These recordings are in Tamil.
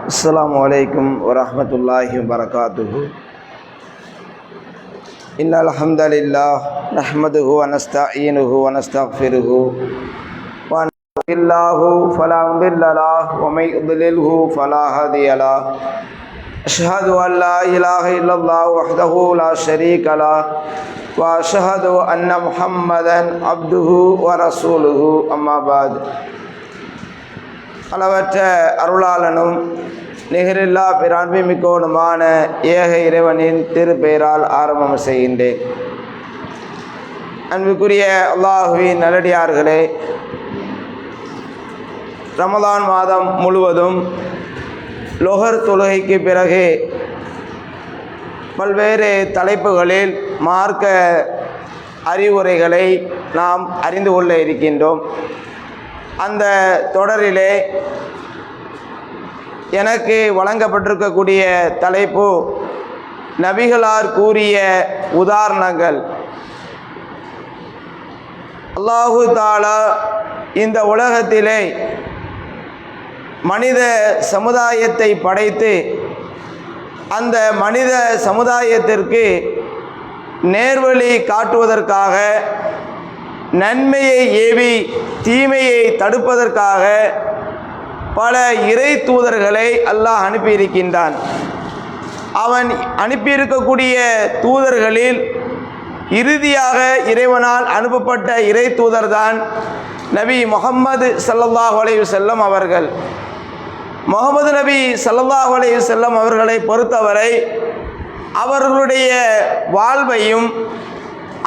அஸ்ஸலாமு அலைக்கும் வரஹ்மத்துல்லாஹி வபரகாத்துஹு. இன்னல் ஹம்தலில்லாஹ் நஹ்மதுஹு வ நஸ்தஈனுஹு வ நஸ்தக்ஃபிருஹு வ நஹ்மதுல்லாஹு ஃபலா முதில்ல லஹு வ மை யுத்லில்ஹு ஃபலா ஹாதிய லஹு. அஷ்ஹது அன் லா இலாஹா இல்லல்லாஹு வஹ்தஹு லா ஷரீக லஹு வ அஷ்ஹது அன்ன முஹம்மதன் அப்துஹு வ ரசூலுஹு. அம்மா பஅத். அளவற்ற அருளாளனும் நிகரில்லா பிரான்மை மிக்கோனுமான ஏக இறைவனின் திருப்பெயரால் ஆரம்பம் செய்கின்றேன். அன்புக்குரிய அல்லாஹுவின் நல்லடியார்களே, ரமலான் மாதம் முழுவதும் லொஹர் தொழுகைக்கு பிறகு பல்வேறு தலைப்புகளில் மார்க்க அறிவுரைகளை நாம் அறிந்து கொள்ள இருக்கின்றோம். அந்த தொடரிலே எனக்கு வழங்கப்பட்டிருக்கக்கூடிய தலைப்பு நபிகளார் கூறிய உதாரணங்கள். அல்லாஹு தஆலா இந்த உலகத்திலே மனித சமுதாயத்தை படைத்து அந்த மனித சமுதாயத்திற்கு நேர்வழி காட்டுவதற்காக, நன்மையை ஏவி தீமையை தடுப்பதற்காக பல இறை தூதர்களை அல்லாஹ் அனுப்பியிருக்கின்றான். அவன் அனுப்பியிருக்கக்கூடிய தூதர்களில் இறுதியாக இறைவனால் அனுப்பப்பட்ட இறை தூதர்தான் நபி முஹம்மது ஸல்லல்லாஹு அலைஹி வஸல்லம் அவர்கள். முஹம்மது நபி ஸல்லல்லாஹு அலைஹி வஸல்லம் அவர்களை பொறுத்தவரை அவர்களுடைய வாழ்வையும்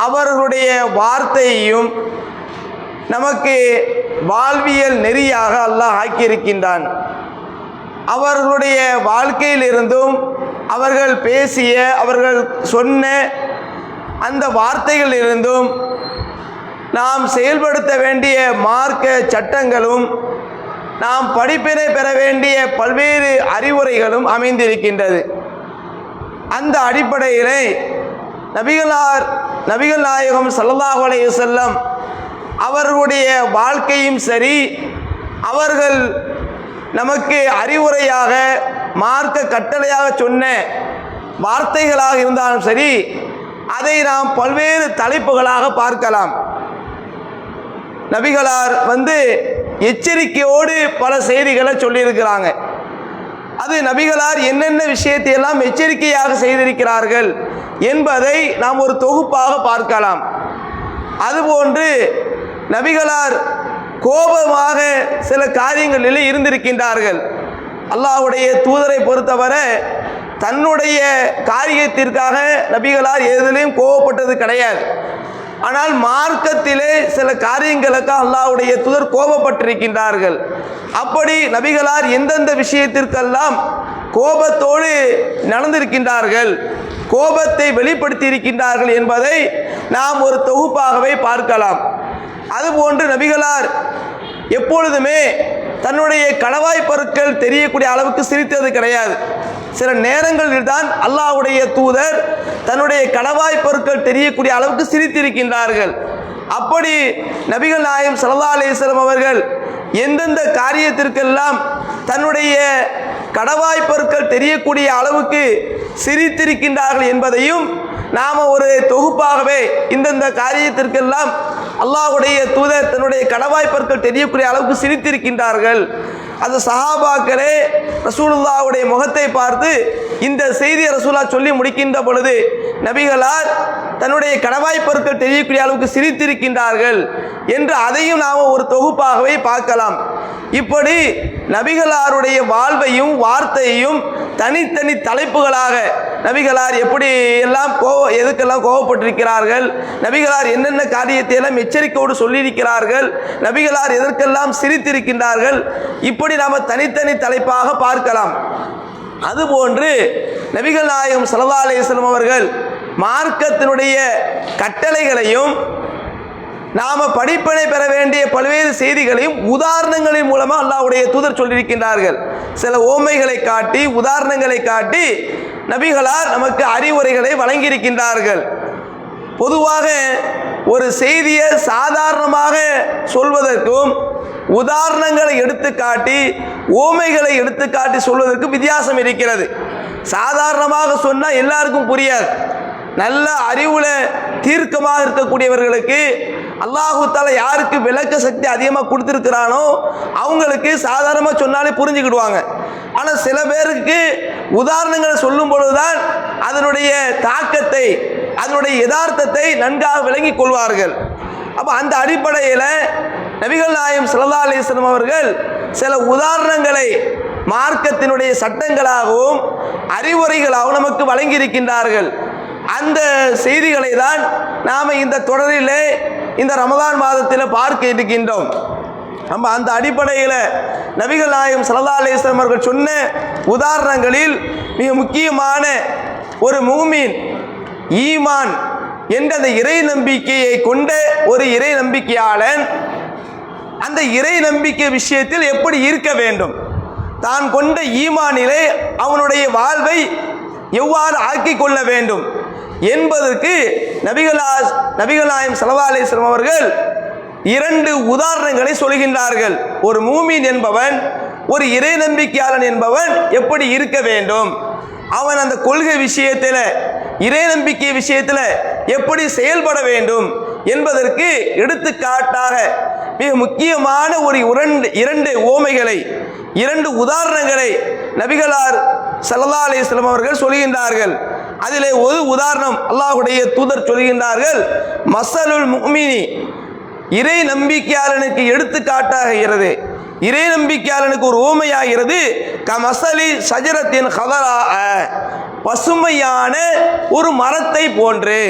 அவர்களுடைய வார்த்தையையும் நமக்கு வாழ்வியல் நெறியாக அல்லாஹ் ஆக்கியிருக்கின்றான். அவர்களுடைய வாழ்க்கையிலிருந்தும் அவர்கள் பேசிய, அவர்கள் சொன்ன அந்த வார்த்தைகளிலிருந்தும் நாம் செயல்படுத்த வேண்டிய மார்க்க சட்டங்களும் நாம் படிப்பினை பெற வேண்டிய பல்வேறு அறிவுரைகளும் அமைந்திருக்கின்றது. அந்த அடிப்படையிலே நபிகள் நாயகம் ஸல்லல்லாஹு அலைஹி வஸல்லம் அவர்களுடைய வாழ்க்கையும் சரி, அவர்கள் நமக்கு அறிவுரையாக மார்க்க கட்டளையாக சொன்ன வார்த்தைகளாக இருந்தாலும் சரி, அதை நாம் பல்வேறு தலைப்புகளாக பார்க்கலாம். நபிகளார் எச்சரிக்கையோடு பல செய்திகளை சொல்லியிருக்கிறாங்க. அது நபிகளார் என்னென்ன விஷயத்தையெல்லாம் எச்சரிக்கையாக செய்திருக்கிறார்கள் என்பதை நாம் ஒரு தொகுப்பாக பார்க்கலாம். அதுபோன்று நபிகளார் கோபமாக சில காரியங்களில் இருந்திருக்கின்றார்கள். அல்லாஹ்வுடைய தூதரை பொறுத்தவரை தன்னுடைய காரியத்திற்காக நபிகளார் எதிலையும் கோபப்பட்டது கிடையாது. ஆனால் மார்க்கத்திலே சில காரியங்களுக்காக அல்லாஹ்வுடைய தூதர் கோபப்பட்டிருக்கின்றார்கள். அப்படி நபிகளார் எந்தெந்த விஷயத்திற்கெல்லாம் கோபத்தோடு நடந்திருக்கின்றார்கள், கோபத்தை வெளிப்படுத்தி இருக்கின்றார்கள் என்பதை நாம் ஒரு தொகுப்பாகவே பார்க்கலாம். அதுபோன்று நபிகளார் எப்பொழுதுமே தன்னுடைய களவாய் பொருட்கள் தெரியக்கூடிய அளவுக்கு சிரித்தது கிடையாது. சில நேரங்களில் தான் அல்லாஹ்வுடைய தூதர் தன்னுடைய களவாய் பொருட்கள் தெரியக்கூடிய அளவுக்கு சிரித்திருக்கின்றார்கள். அப்படி நபிகள் நாயகம் ஸல்லல்லாஹு அலைஹி வஸல்லம் அவர்கள் எந்தெந்த காரியத்திற்கெல்லாம் தன்னுடைய கடவாய் பொருட்கள் தெரியக்கூடிய அளவுக்கு சிரித்திருக்கின்றார்கள் என்பதையும் நாம் ஒரு தொகுப்பாகவே இந்தந்த காரியத்திற்கெல்லாம் அல்லாஹ்வுடைய தூதர் தன்னுடைய கடவாய் பொருட்கள் தெரியக்கூடிய அளவுக்கு சிரித்திருக்கின்றார்கள். அந்த சஹாபாக்களே ரசூலுல்லாஹ்வுடைய முகத்தை பார்த்து இந்த செய்தியை ரசூலுல்லாஹ் சொல்லி முடிக்கின்ற பொழுது நபிகளார் தன்னுடைய கடவாய் பொருட்கள் தெரியக்கூடிய அளவுக்கு சிரித்திருக்கின்றார்கள் என்று அதையும் நாம் ஒரு தொகுப்பாகவே பார்க்கலாம். இப்படி நபிகளாருடைய வாழ்வையும் வார்த்தையையும் தனித்தனி தலைப்புகளாக நபிகளார் எப்படி எல்லாம் எதுக்கெல்லாம் கோபப்பட்டிருக்கிறார்கள், நபிகளார் என்னென்ன காரியத்தை எல்லாம் எச்சரிக்கையோடு சொல்லியிருக்கிறார்கள், நபிகளார் எதற்கெல்லாம் சிரித்திருக்கின்றார்கள், இப்படி நாம் தனித்தனி தலைப்பாக பார்க்கலாம். அதுபோன்று நபிகள் நாயகம் ஸல்லல்லாஹு அலைஹி வஸல்லம் அவர்கள் மார்க்கத்தினுடைய கட்டளைகளையும் நாம் படிப்பினை பெற வேண்டிய பல்வேறு செய்திகளையும் உதாரணங்களின் மூலமாக அல்லாஹ்வுடைய தூதர் சொல்லியிருக்கின்றார்கள். சில ஓமைகளை காட்டி, உதாரணங்களை காட்டி நபிகளார் நமக்கு அறிவுரைகளை வழங்கியிருக்கின்றார்கள். பொதுவாக ஒரு செய்தியை சாதாரணமாக சொல்வதற்கும் உதாரணங்களை எடுத்து காட்டி ஓமைகளை எடுத்துக்காட்டி சொல்வதற்கு வித்தியாசம் இருக்கிறது. சாதாரணமாக சொன்னால் எல்லாருக்கும் புரியாது. நல்ல அறிவுல தீர்க்கமாக இருக்கக்கூடியவர்களுக்கு அல்லாஹு தஆலா யாருக்கு விளக்க சக்தி அதிகமாக கொடுத்துருக்கிறானோ அவங்களுக்கு சாதாரணமாக சொன்னாலே புரிஞ்சுக்கிடுவாங்க. ஆனால் சில பேருக்கு உதாரணங்களை சொல்லும் பொழுதுதான் அதனுடைய தாக்கத்தை, அதனுடைய யதார்த்தத்தை நன்காக விளங்கிக் கொள்வார்கள். அப்போ அந்த அடிப்படையில் நபிகள் நாயகம் ஸல்லல்லாஹு அலைஹி வஸல்லம் அவர்கள் சில உதாரணங்களை மார்க்கத்தினுடைய சட்டங்களாகவும் அறிவுரைகளாகவும் நமக்கு வழங்கியிருக்கின்றார்கள். அந்த செய்திகளை தான் நாம் இந்த தொடரிலே இந்த ரமதான் மாதத்தில் பார்க்க இருக்கின்றோம். நம்ம அந்த அடிப்படையில் நபிகள் நாயகம் ஸல்லல்லாஹு அலைஹி வஸல்லம் அவர்கள் சொன்ன உதாரணங்களில் மிக முக்கியமான ஒரு மூமின் ஈமான் என்ற அந்த இறை நம்பிக்கையை கொண்ட ஒரு இறை நம்பிக்கையாளன் அந்த இறை நம்பிக்கை விஷயத்தில் எப்படி இருக்க வேண்டும், தான் கொண்ட ஈமானிலே அவனுடைய வாழ்வை எவ்வாறு ஆக்கிக் கொள்ள வேண்டும் என்பதற்கு நபிகள் நாயகம் ஸல்லல்லாஹு அலைஹி வஸல்லம் அவர்கள் 2 உதாரணங்களை சொல்கின்றார்கள். ஒரு மூமின் என்பவன், ஒரு இறை நம்பிக்கையாளன் என்பவன் எப்படி இருக்க வேண்டும், அவன் அந்த கொள்கை விஷயத்தில், இறை நம்பிக்கை விஷயத்தில் எப்படி செயல்பட வேண்டும் என்பதற்கு எடுத்துக்காட்டாக மிக முக்கியமான ஒரு 2 ஓமைகளை, 2 உதாரணங்களை நபிகளார் ஸல்லல்லாஹு அலைஹி வஸல்லம் அவர்கள் சொல்கின்றார்கள். அதிலே ஒரு உதாரணம் அல்லாஹ்வுடைய தூதர் சொல்கின்றார்கள், மஸலுல் முஃமினி, இறை நம்பிக்கையாளனுக்கு எடுத்துக்காட்டாகிறது, இறை நம்பிக்கையாளனுக்கு ஒரு ஓமையாகிறது. கமஸலி ஷஜரத்தின் ஹதரா, பசுமையான ஒரு மரத்தை போன்று.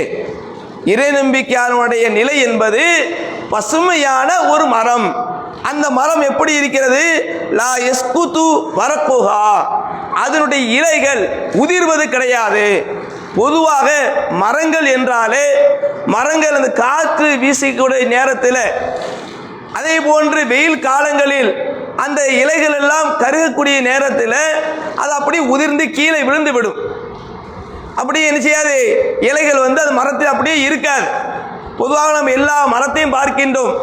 இறை நம்பிக்கையாளனுடைய நிலை என்பது பசுமையான ஒரு மரம். அந்த மரம் எப்படி இருக்கிறது? லா யஸ்குது வரக்குஹா, அதனுடைய இலைகள் உதிர்வது கிடையாது. பொதுவாக மரங்கள் என்றாலே மரங்கள் அந்த காற்று வீசக்கூடிய நேரத்தில், அதே போன்று வெயில் காலங்களில் அந்த இலைகள் எல்லாம் கருகக்கூடிய நேரத்தில் அது அப்படியே உதிர்ந்து கீழே விழுந்து விடும். அப்படியே என்ன செய்யாது, இலைகள் அது மரத்தில் அப்படியே இருக்காது. பொதுவாக நம்ம எல்லா மரத்தையும் பார்க்கின்றோம்,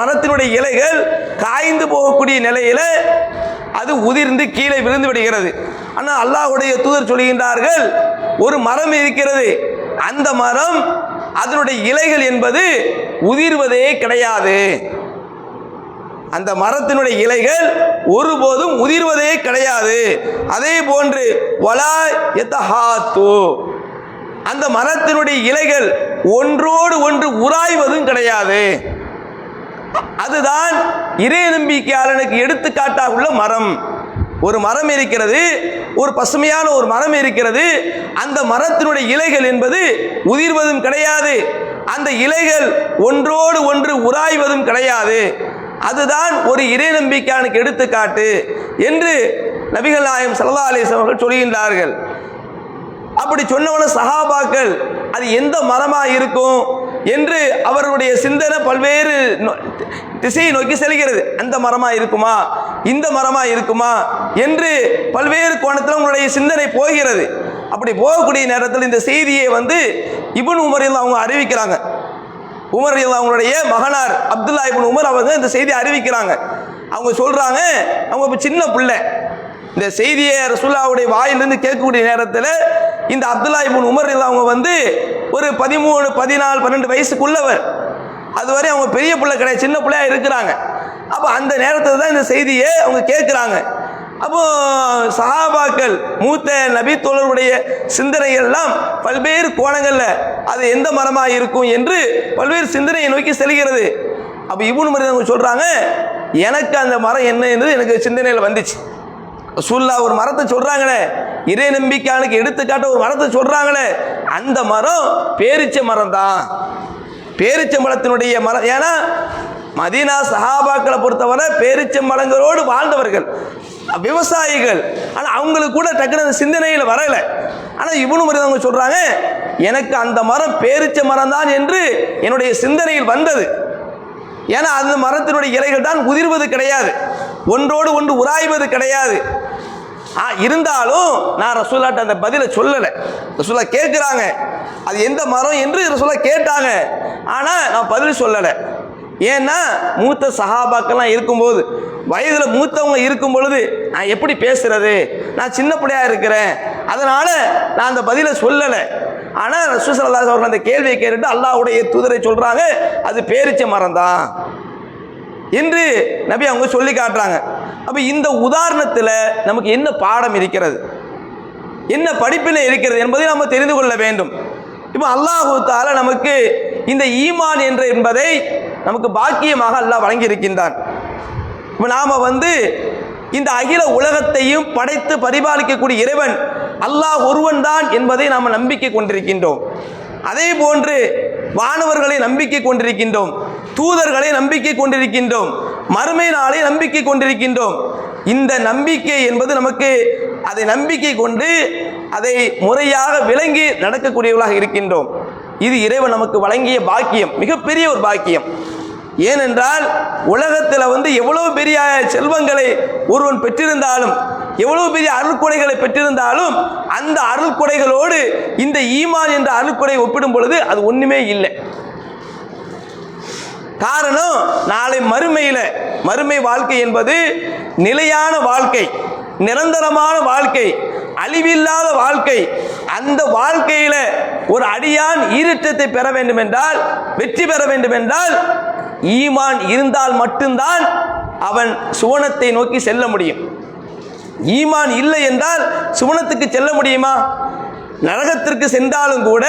மரத்தினுடைய இலைகள் காய்ந்து போகக்கூடிய நிலையில் அது உதிர்ந்து கீழே விழுந்து விடுகிறது. ஆனால் அல்லாஹ்வுடைய தூதர் சொல்கின்றார்கள், ஒரு மரம் இருக்கிறது, அந்த மரம் அதனுடைய இலைகள் என்பது உதிர்வதே கிடையாது. அந்த மரத்தினுடைய இலைகள் ஒருபோதும் உதிர்வதே கிடையாது. அதே போன்று வலா யதஹாத்து, அந்த மரத்தினுடைய இலைகள் ஒன்றோடு ஒன்று உராய்வதும் கிடையாது. அதுதான் இறை நம்பிக்கையாளனுக்கு எடுத்துக்காட்டாக உள்ள மரம். ஒரு மரம் இருக்கிறது, ஒரு பசுமையான ஒரு மரம் இருக்கிறது, அந்த மரத்தினுடைய இலைகள் என்பது உதிர்வதும் கிடையாது, அந்த இலைகள் ஒன்றோடு ஒன்று உராய்வதும் கிடையாது. அதுதான் ஒரு இறை நம்பிக்கையாளனுக்கு எடுத்துக்காட்டு என்று நபிகள் நாயகம் ஸல்லல்லாஹு அலைஹி வஸல்லம் அவர்கள் சொல்கின்றார்கள். அப்படி சொன்னவன சஹாபாக்கள் அது எந்த மரமாக இருக்கும் என்று அவர்களுடைய சிந்தனை பல்வேறு திசையை நோக்கி செல்கிறது. அந்த மரமாக இருக்குமா, இந்த மரமாக இருக்குமா என்று பல்வேறு கோணத்தில் உங்களுடைய சிந்தனை போகிறது. அப்படி போகக்கூடிய நேரத்தில் இந்த செய்தியை இப்னு உமர் அவங்க அறிவிக்கிறாங்க. உமர் அவங்களுடைய மகனார் அப்துல்லா இப்னு உமர் அவங்க இந்த செய்தியை அறிவிக்கிறாங்க. அவங்க சொல்றாங்க, அவங்க சின்ன பிள்ளை, இந்த செய்தியை ரசூலுல்லாஹ்வுடைய வாயிலிருந்து கேட்கக்கூடிய நேரத்தில் இந்த அப்துல்லா இப்னு உமர் அவங்க ஒரு 13, 14, 12 வயசுக்குள்ளவர். அதுவரை அவங்க பெரிய பிள்ளை கிடையாது, சின்ன பிள்ளையா இருக்கிறாங்க. அப்போ அந்த நேரத்தில் தான் இந்த செய்தியை அவங்க கேட்குறாங்க. அப்போ சஹாபாக்கள், மூத்த நபி தோழருடைய சிந்தனைகள் எல்லாம் பல்வேறு கோணங்களில் அது எந்த மரமாக இருக்கும் என்று பல்வேறு சிந்தனையை நோக்கி செல்கிறது. அப்போ இப்னு உமர் அவங்க சொல்கிறாங்க, எனக்கு அந்த மரம் என்ன என்று எனக்கு சிந்தனையில் வந்துச்சு. ரசூலுல்லாஹ் ஒரு மரத்தை சொல்றாங்களே, இறை நம்பிக்கையாளுக்கு எடுத்துக்காட்ட ஒரு மரத்தை சொல்றாங்களே, அந்த மரம் பேரிச்ச மரம் தான். பேரிச்ச மரத்தினுடைய மரம். ஏன்னா மதீனா சஹாபாக்களை பொறுத்தவரை பேரிச்ச மரங்களோடு வாழ்ந்தவர்கள், விவசாயிகள். ஆனால் அவங்களுக்கு கூட டக்குனு சிந்தனையில் வரல. ஆனால் இப்னு உமர் அவங்க சொல்றாங்க, எனக்கு அந்த மரம் பேரிச்ச மரம் தான் என்று என்னுடைய சிந்தனையில் வந்தது. ஏன்னா அந்த மரத்தினுடைய இலைகள் தான் உதிர்வது கிடையாது, ஒன்றோடு ஒன்று உராய்வது கிடையாது. இருந்தாலும் நான் ரசூலுல்லாஹ்ட்ட அந்த பதிலை சொல்லலை. ரசூலுல்லாஹ் கேட்குறாங்க அது எந்த மரம் என்று ரசூலுல்லாஹ் கேட்டாங்க, ஆனால் நான் பதில் சொல்லலை. ஏன்னா மூத்த சஹாபாக்கெல்லாம் இருக்கும்போது, வயதில் மூத்தவங்க இருக்கும் பொழுது நான் எப்படி பேசுறது, நான் சின்ன பிள்ளையா இருக்கிறேன், அதனால நான் அந்த பதிலை சொல்லலை. ஆனால் ரசூல் ஸல்லல்லாஹு அலைஹி வஸல்லம் அந்த கேள்வியை கேட்டுட்டு அல்லாஹ்வுடைய தூதரை சொல்றாங்க, அது பேரிச்ச மரம் தான் என்று நபி அவங்க சொல்லி காட்டுறாங்க. அப்போ இந்த உதாரணத்தில் நமக்கு என்ன பாடம் இருக்கிறது, என்ன படிப்பினை இருக்கிறது என்பதை நம்ம தெரிந்து கொள்ள வேண்டும். இப்போ அல்லாஹ் தஆலா நமக்கு இந்த ஈமான் என்பதை நமக்கு பாக்கியமாக அல்லாஹ் வழங்கி இருக்கின்றான். இப்போ நாம் இந்த அகில உலகத்தையும் படைத்து பரிபாலிக்கக்கூடிய இறைவன் அல்லாஹ் ஒருவன் தான் என்பதை நாம் நம்பிக்கை கொண்டிருக்கின்றோம். அதே போன்று வானவர்களை நம்பிக்கை கொண்டிருக்கின்றோம், தூதர்களை நம்பிக்கை கொண்டிருக்கின்றோம், மறுமை நாளை நம்பிக்கை கொண்டிருக்கின்றோம். இந்த நம்பிக்கை என்பது நமக்கு அதை நம்பிக்கை கொண்டு அதை முறையாக விளங்கி நடக்கக்கூடியவர்களாக இருக்கின்றோம். இது இறைவன் நமக்கு வழங்கிய பாக்கியம், மிகப்பெரிய ஒரு பாக்கியம். ஏனென்றால் உலகத்தில் எவ்வளவு பெரிய செல்வங்களை ஒருவன் பெற்றிருந்தாலும், எவ்வளவு பெரிய அருள்கொடைகளை பெற்றிருந்தாலும், அந்த அருள்கொடைகளோடு இந்த ஈமான் என்ற அருள்கொடை ஒப்பிடும் பொழுது அது ஒன்றுமே இல்லை. காரணம், நாளை மறுமை வாழ்க்கை என்பது நிலையான வாழ்க்கை, நிரந்தரமான வாழ்க்கை, அழிவில்லாத வாழ்க்கை. அந்த வாழ்க்கையில ஒரு அடியான் ஈரற்றத்தை பெற வேண்டும் என்றால், வெற்றி பெற வேண்டும் என்றால், ஈமான் இருந்தால் மட்டும்தான் அவன் சுவனத்தை நோக்கி செல்ல முடியும். ஈமான் இல்லை என்றால் சுவனத்துக்கு செல்ல முடியுமா? நரகத்திற்கு சென்றாலும் கூட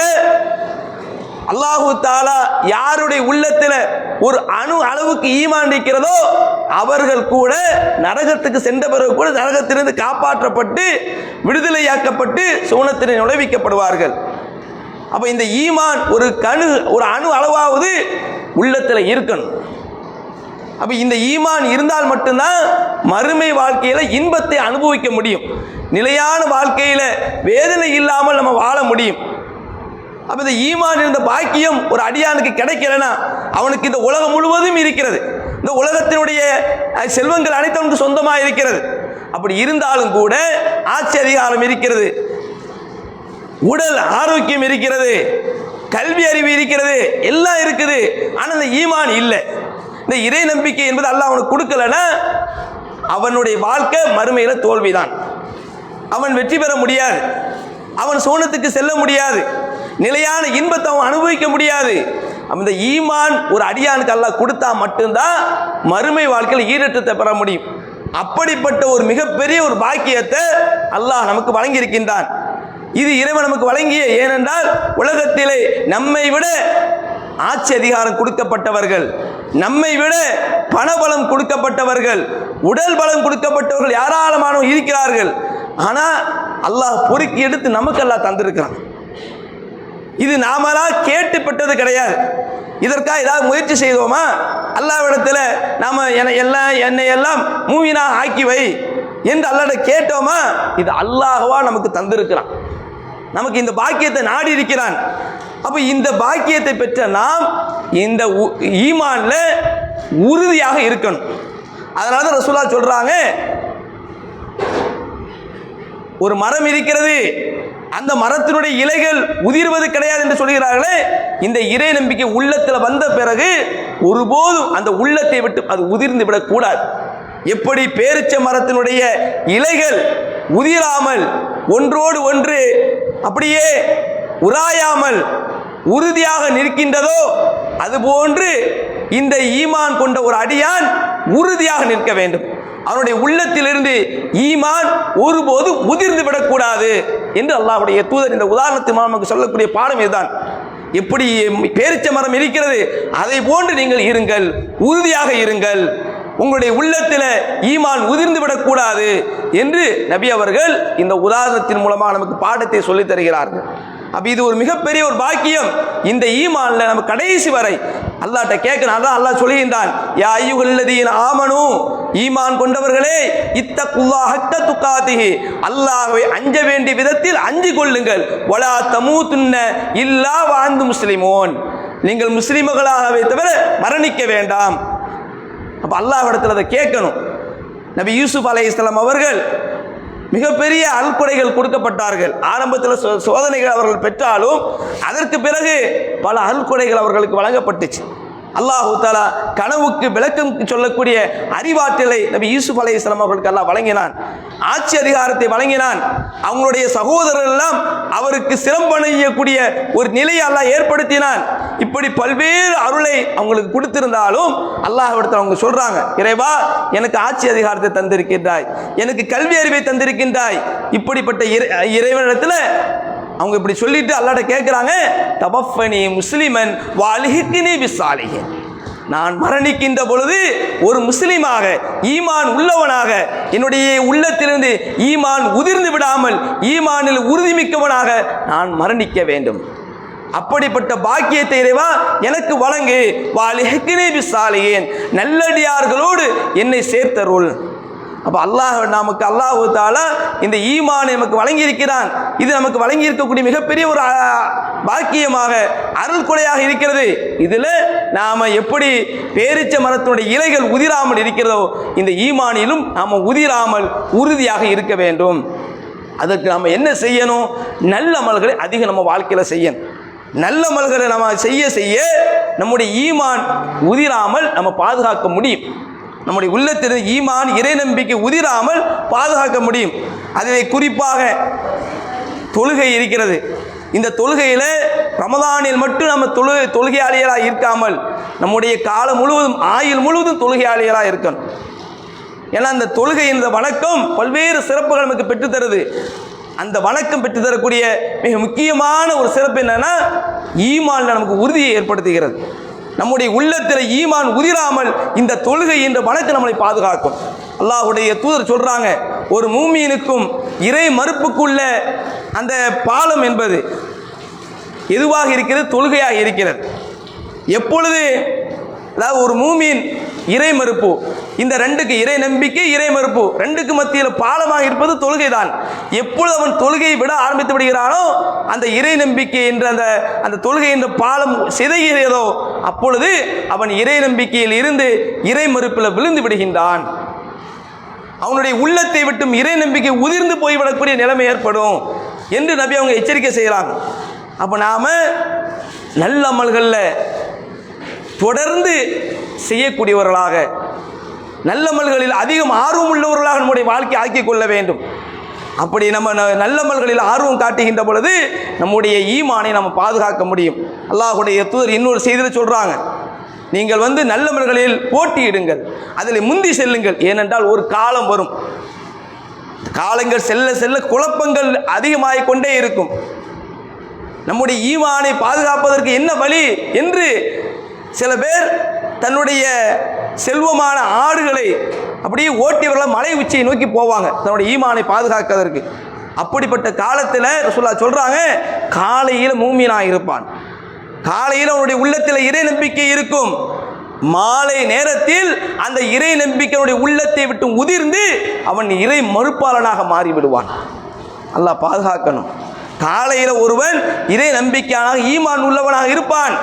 அல்லாஹு தஆலா யாருடைய உள்ளத்தில் ஒரு அணு அளவுக்கு ஈமான் இருக்கிறதோ அவர்கள் கூட நரகத்துக்கு சென்ற பிறகு கூட நரகத்திலிருந்து காப்பாற்றப்பட்டு விடுதலையாக்கப்பட்டு சுவனத்திலே நுழைவிக்கப்படுவார்கள். அப்ப இந்த ஈமான் ஒரு அணு அளவாவது உள்ளத்தில் இருக்கணும். அப்ப இந்த ஈமான் இருந்தால் மட்டும்தான் மறுமை வாழ்க்கையில இன்பத்தை அனுபவிக்க முடியும், நிலையான வாழ்க்கையில வேதனை இல்லாமல் நம்ம வாழ முடியும். அப்ப இந்த ஈமான் இருந்த பாக்கியம் ஒரு அடியானுக்கு கிடைக்கலனா அவனுக்கு இந்த உலகம் முழுவதும் இருக்கிறது, இந்த உலகத்தினுடைய செல்வங்கள் அனைத்தும் சொந்தமாக இருக்கிறது. அப்படி இருந்தாலும் கூட ஆட்சி அதிகாரம் இருக்கிறது, உடல் ஆரோக்கியம் இருக்கிறது, கல்வி அறிவு இருக்கிறது, எல்லாம் இருக்குது. ஆனால் இந்த ஈமான் இல்லை. இந்த இறை நம்பிக்கை என்பது அல்லாஹ் அவனுக்கு கொடுக்கலன்னா அவனுடைய வாழ்க்கை மறுமையில தோல்விதான். அவன் வெற்றி பெற முடியாது, அவன் சோனத்துக்கு செல்ல முடியாது, நிலையான இன்பத்தை அவன் அனுபவிக்க முடியாது. அந்த ஈமான் ஒரு அடியானுக்கு அல்லாஹ் கொடுத்தா மட்டும்தான் மறுமை வாழ்க்கையில் ஈரற்றத்தை பெற முடியும். அப்படிப்பட்ட ஒரு மிகப்பெரிய ஒரு பாக்கியத்தை அல்லாஹ் நமக்கு வழங்கி இருக்கின்றான். இது இறைவன் நமக்கு வழங்கிய. ஏனென்றால் உலகத்திலே நம்மை விட ஆட்சி அதிகாரம் கொடுக்கப்பட்டவர்கள், நம்மை விட பணபலம் கொடுக்கப்பட்டவர்கள், உடல் பலம் கொடுக்கப்பட்டவர்கள் ஏராளமானவர்கள் இருக்கிறார்கள். ஆனால் அல்லாஹ் பொறுக்கி எடுத்து நமக்கு அல்லாஹ் தந்திருக்கிறான். இது நாமளா கேட்டு பெற்றது கிடையாது. இதற்காக ஏதாவது முயற்சி செய்தோமா? அல்லாஹ்விடத்தில் நாம என்னை எல்லாம் மூமினா ஆக்கி வை என்று அல்லாஹ்ட கேட்டோமா? இது அல்லாஹ்வா நமக்கு தந்திருக்கிறான், நமக்கு இந்த பாக்கியத்தை நாடி இருக்கிறான். அப்ப இந்த பாக்கியத்தை பெற்ற நாம் இந்த ஈமான்ல உறுதியாக இருக்கணும். அதனால தான் ரசூலுல்லாஹ் சொல்றாங்க, ஒரு மரம் இருக்கிறது, அந்த மரத்தினுடைய இலைகள் உதிர்வது கிடையாது என்று சொல்கிறார்களே. இந்த இறை நம்பிக்கை உள்ளத்தில் வந்த பிறகு ஒருபோதும் அந்த உள்ளத்தை விட்டு அது உதிர்ந்து விடக்கூடாது. எப்படி பேரிச்ச மரத்தினுடைய இலைகள் உதிராமல் ஒன்றோடு ஒன்று அப்படியே உராயாமல் உறுதியாக நிற்கின்றதோ அதுபோன்று இந்த ஈமான் கொண்ட ஒரு அடியான் உறுதியாக நிற்க வேண்டும். அவனுடைய உள்ளத்திலிருந்து ஈமான் ஒருபோது உதிர்ந்து விடக்கூடாது என்று அல்லாஹ்வுடைய தூதர் இந்த உதாரணத்தை நமக்கு சொல்லக்கூடிய பாடம் இதுதான். எப்படி பேரிச்ச மரம் இருக்கிறது அதை போன்று நீங்கள் இருங்கள், உறுதியாக இருங்கள், உங்களுடைய உள்ளத்தில் ஈமான் உதிர்ந்து விடக்கூடாது என்று நபி அவர்கள் இந்த உதாரணத்தின் மூலமாக நமக்கு பாடத்தை சொல்லித் தருகிறார்கள். அப்ப இது ஒரு மிகப்பெரிய ஒரு பாக்கியம். இந்த ஈமான்ல நம்ம கடைசி வரை அல்லாஹ்ட்ட கேட்கணும். அதான் அல்லாஹ் சொல்லுகின்றான், யா அய்யுஹல்லதீன ஆமனூ, ஈமான் கொண்டவர்களே, இத்தகுல்லாஹ ஹக்க துகாதிஹி, அல்லாஹ்வை அஞ்ச வேண்டிய விதத்தில் அஞ்சி கொள்ளுங்கள், வலா தமூதுன்ன இல்லா வ அன்தும் முஸ்லிமூன், நீங்கள் முஸ்லிம்களாகவே தவிர மரணிக்க வேண்டாம். அப்ப அல்லாஹ்விடத்தில் அதை கேட்கணும். நபி யூசுப் அலைஹிஸ்ஸலாம் அவர்கள் மிகப்பெரிய அல்கொடைகள் கொடுக்கப்பட்டார்கள். ஆரம்பத்தில் சோதனைகள் அவர்கள் பெற்றாலும் அதற்கு பிறகு பல அல்கொடைகள் அவர்களுக்கு வழங்கப்பட்டுச்சு. அல்லாஹ் தஆலா கனவுக்கு விளக்கம் சொல்லக்கூடிய அறிவாற்றலை நபி யூசுப் அலைஹிஸ்ஸலாம் அவர்களுக்கு அல்லாஹ் வழங்கினான். ஆட்சி அதிகாரத்தை வழங்கினான். அவங்களுடைய சகோதரர்கள் எல்லாம் அவருக்கு சிரம்பணியக்கூடிய ஒரு நிலையை அல்லாஹ் ஏற்படுத்தினான். இப்படி பல்வேறு அருளை அவங்களுக்கு கொடுத்திருந்தாலும் அல்லாஹ்விடத்தில் அவங்க சொல்றாங்க, இறைவா எனக்கு ஆட்சி அதிகாரத்தை தந்திருக்கின்றாய், எனக்கு கல்வி அறிவை தந்திருக்கின்றாய். இப்படிப்பட்ட இறைவனிடத்தில் அவங்க இப்படி சொல்லிட்டு அல்லாஹ்ட்ட கேட்கிறாங்க, தவஃபனி முஸ்லிமன் வஅல்ஹிக்னி பிஸ்ஸாலிஹீன். நான் மரணிக்கின்ற பொழுது ஒரு முஸ்லிமாக ஈமான் உள்ளவனாக என்னுடைய உள்ளத்திலிருந்து ஈமான் உதிர்ந்து விடாமல் ஈமானில் உறுதிமிக்கவனாக நான் மரணிக்க வேண்டும். அப்படிப்பட்ட பாக்கியத்தை இறைவா எனக்கு வழங்கு. வஅல்ஹிக்னி பிஸ்ஸாலிஹீன், நல்லடியார்களோடு என்னை சேர்த்தருள். அப்போ நமக்கு அல்லாஹ் தஆலா இந்த ஈமானை நமக்கு வழங்கியிருக்கிறான். இது நமக்கு வழங்கி இருக்கக்கூடிய மிகப்பெரிய ஒரு பாக்கியமாக அருள் கொடையாக இருக்கிறது. இதில் நாம் எப்படி பேரிச்ச மரத்தினுடைய இலைகள் உதிராமல் இருக்கிறதோ இந்த ஈமானிலும் நாம் உதிராமல் உறுதியாக இருக்க வேண்டும். அதற்கு நாம் என்ன செய்யணும்? நல்ல அமல்களை அதிகம் நம்ம வாழ்க்கையில் செய்யணும். நல்ல அமல்களை நம்ம செய்ய செய்ய நம்முடைய ஈமான் உதிராமல் நம்ம பாதுகாக்க முடியும். நம்முடைய உள்ளத்தில் ஈமான் இறை நம்பிக்கை உதிராமல் பாதுகாக்க முடியும். அதிலே குறிப்பாக தொழுகை இருக்கிறது. இந்த தொழுகையில் ரமதானில் மட்டும் நம்ம தொழுகையாளிகளாக இருக்காமல் நம்முடைய காலம் முழுவதும் ஆயுள் முழுவதும் தொழுகையாளிகளாக இருக்கணும். ஏன்னா அந்த தொழுகை என்ற வணக்கம் பல்வேறு சிறப்புகள் நமக்கு பெற்றுத்தருது. அந்த வணக்கம் பெற்றுத்தரக்கூடிய மிக முக்கியமான ஒரு சிறப்பு என்னன்னா ஈமான்ல நமக்கு உறுதியை ஏற்படுத்துகிறது. நம்முடைய உள்ளத்தில் ஈமான் உதிராமல் இந்த தொழுகை என்ற வணக்கம் நம்மளை பாதுகாக்கும். அல்லாஹ்வுடைய தூதர் சொல்றாங்க, ஒரு மூமீனுக்கும் இறை மறுப்புக்குள்ள அந்த பாலம் என்பது எதுவாக இருக்கிறது? தொழுகையாக இருக்கிறது. எப்பொழுது அதாவது ஒரு மூமீன் இறை மறுப்பு, இந்த ரெண்டுக்கு இறை நம்பிக்கை இறை மறுப்பு ரெண்டுக்கு மத்தியில் பாலமாக இருப்பது தொழுகை தான். எப்பொழுது அவன் தொழுகையை விட ஆரம்பித்து விடுகிறானோ அந்த இறை நம்பிக்கை என்ற அந்த தொழுகை என்ற பாலம் சிதைகிறதோ அப்பொழுது அவன் இறை நம்பிக்கையில் இருந்து இறை மறுப்பில் விழுந்து விடுகின்றான். அவனுடைய உள்ளத்தை விட்டும் இறை நம்பிக்கை உதிர்ந்து போய்விடக்கூடிய நிலைமை ஏற்படும் என்று நபி அவங்க எச்சரிக்கை செய்கிறாங்க. அப்போ நாம் நல்ல அமல்களில் தொடர்ந்து செய்யக்கூடியவர்களாக நல்லமல்களில் அதிகம் ஆர்வம் உள்ளவர்களாக நம்முடைய வாழ்க்கை ஆக்கிக் கொள்ள வேண்டும். அப்படி நம்ம நல்லமல்களில் ஆர்வம் காட்டுகின்ற பொழுது நம்முடைய ஈமானை நம்ம பாதுகாக்க முடியும். அல்லாஹ்வுடைய தூதர் இன்னொரு செய்தியில் சொல்றாங்க, நீங்கள் நல்லமல்களில் போட்டியிடுங்கள், அதில் முந்தி செல்லுங்கள். ஏனென்றால் ஒரு காலம் வரும், காலங்கள் செல்ல செல்ல குழப்பங்கள் அதிகமாகிக் கொண்டே இருக்கும். நம்முடைய ஈமானை பாதுகாப்பதற்கு என்ன வழி என்று சில பேர் தன்னுடைய செல்வமான ஆடுகளை அப்படியே ஓட்டியவர்கள் மலை உச்சியை நோக்கி போவாங்க தன்னுடைய ஈமானை பாதுகாக்கிறதற்கு. அப்படிப்பட்ட காலத்தில் ரசூலுல்லாஹ் சொல்றாங்க, காலையில் மூமினாக இருப்பான், காலையில் அவனுடைய உள்ளத்தில் இறை நம்பிக்கை இருக்கும், மாலை நேரத்தில் அந்த இறை நம்பிக்கையுடைய உள்ளத்தை விட்டு உதிர்ந்து அவன் இறை மறுப்பாளனாக மாறிவிடுவான். அல்லாஹ் பாதுகாக்கணும். காலையில் ஒருவன் இறை நம்பிக்கையாக ஈமான் உள்ளவனாக இருப்பான்,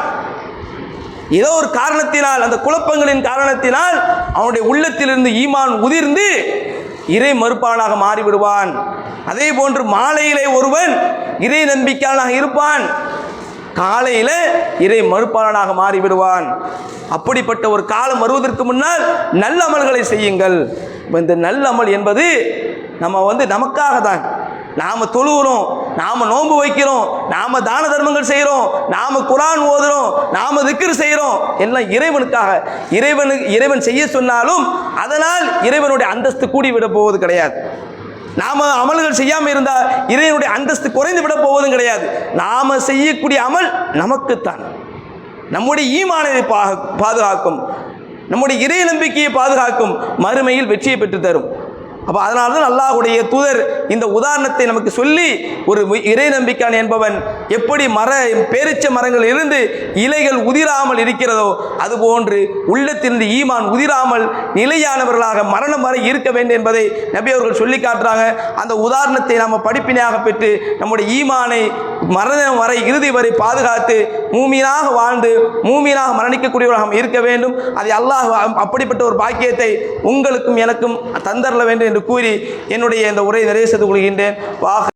ஏதோ ஒரு காரணத்தினால் அந்த குழப்பங்களின் காரணத்தினால் அவனுடைய உள்ளத்திலிருந்து ஈமான் உதிர்ந்து இறை மறுப்பாளனாக மாறிவிடுவான். அதே போன்று மாலையிலே ஒருவன் இறை நம்பிக்கையாளனாக இருப்பான், காலையில் இறை மறுப்பாளனாக மாறிவிடுவான். அப்படிப்பட்ட ஒரு காலம் வருவதற்கு முன்னால் நல்ல அமல்களை செய்யுங்கள். இந்த நல்ல அமல் என்பது நம்ம நமக்காக தான். நாம் தொழுகிறோம், நாம் நோன்பு வைக்கிறோம், நாம் தான தர்மங்கள் செய்கிறோம், நாம் குர்ஆன் ஓதுறோம், நாம் திக்ர் செய்கிறோம், எல்லாம் இறைவனுக்காக. இறைவன் செய்ய சொன்னாலும் அதனால் இறைவனுடைய அந்தஸ்து கூடிவிட போவது கிடையாது. நாம் அமல்கள் செய்யாமல் இருந்தால் இறைவனுடைய அந்தஸ்து குறைந்து விட போவதும் கிடையாது. நாம் செய்யக்கூடிய அமல் நமக்குத்தான், நம்முடைய ஈமானை பாதுகாக்கும், நம்முடைய இறை நம்பிக்கையை பாதுகாக்கும், மறுமையில் வெற்றியை பெற்று தரும். அப்போ அதனால தான் அல்லாஹ்வுடைய தூதர் இந்த உதாரணத்தை நமக்கு சொல்லி, ஒரு இறை நம்பிக்கையான் என்பவன் எப்படி பேரிச்ச மரங்கள் இருந்து இலைகள் உதிராமல் இருக்கிறதோ அதுபோன்று உள்ளத்திலிருந்து ஈமான் உதிராமல் நிலையானவர்களாக மரணம் வரை இருக்க வேண்டும் என்பதை நபி அவர்கள் சொல்லி காட்டுறாங்க. அந்த உதாரணத்தை நாம் படிப்பினையாக பெற்று நம்முடைய ஈமானை மரணம் வரை இறுதி வரை பாதுகாத்து மூமீனாக வாழ்ந்து மூமீனாக மரணிக்கக்கூடியவர்களாக இருக்க வேண்டும். அதை அல்லாஹ் அப்படிப்பட்ட ஒரு பாக்கியத்தை உங்களுக்கும் எனக்கும் தந்தரல வேண்டும் என்று கூறி என்னுடைய இந்த உரையை நிறைவு செய்து கொள்கின்றேன்.